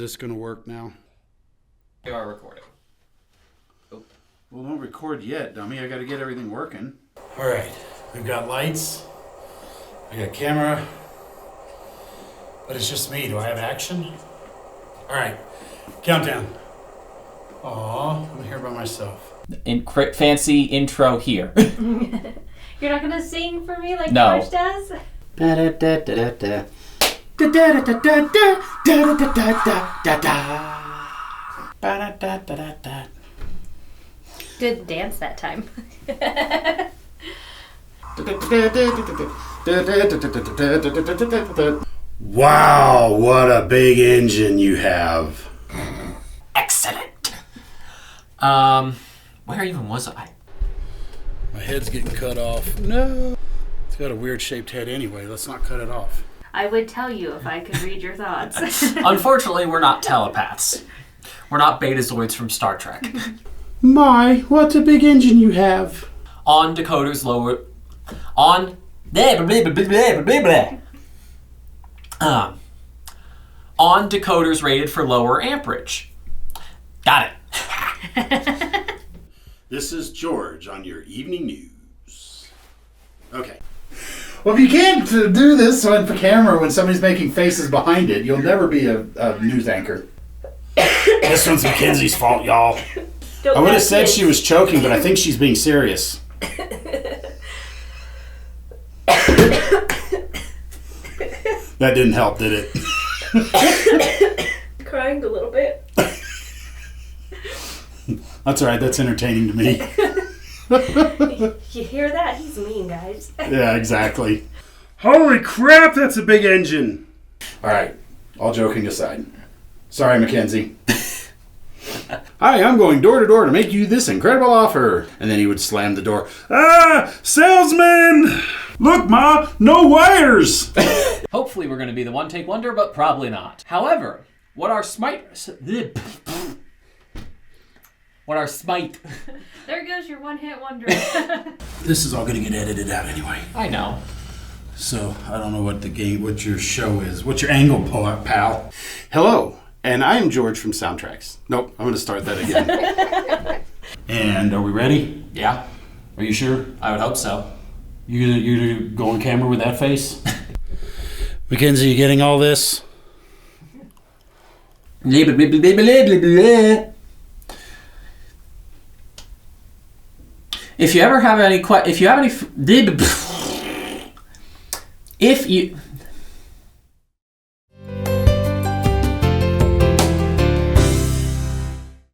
Is this gonna work now? We are recording. Oh. Well, don't record yet, dummy. I gotta get everything working. Alright, we've got lights. I got camera. But it's just me. Do I have action? Alright, countdown. Aw, I'm here by myself. Fancy intro here. You're not gonna sing for me like No. George does? Da da da da da. Da da da da da da da da da da. Ba da da da da. Good dance that time. Wow, what a big engine you have. Excellent. Where even was I? My head's getting cut off. No. It's got a weird shaped head anyway. Let's not cut it off. I would tell you if I could read your thoughts. Unfortunately, we're not telepaths. We're not betazoids from Star Trek. My, what a big engine you have. On decoders lower... On decoders rated for lower amperage. Got it. This is George on your evening news. Okay. Well, if you can't do this on camera when somebody's making faces behind it, you'll never be a news anchor. This one's Mackenzie's fault, y'all. I would have said she was choking, but I think she's being serious. That didn't help, did it? Crying a little bit. That's all right. That's entertaining to me. You hear that? He's mean, guys. Yeah, exactly. Holy crap, that's a big engine. All right, all joking aside. Sorry, Mackenzie. Hi, I'm going door to door to make you this incredible offer. And then he would slam the door. Ah, salesman! Look, Ma, no wires! Hopefully we're going to be the one-take wonder, but probably not. However, what our smite... There goes your one-hit wonder. This is all going to get edited out anyway. I know. So, I don't know what your show is. What's your angle, pal? Hello, and I am George from SoundTraxx. Nope, I'm going to start that again. And are we ready? Yeah, Are you sure? I would hope so. You gonna go on camera with that face? Mackenzie, you getting all this? If you ever have any if you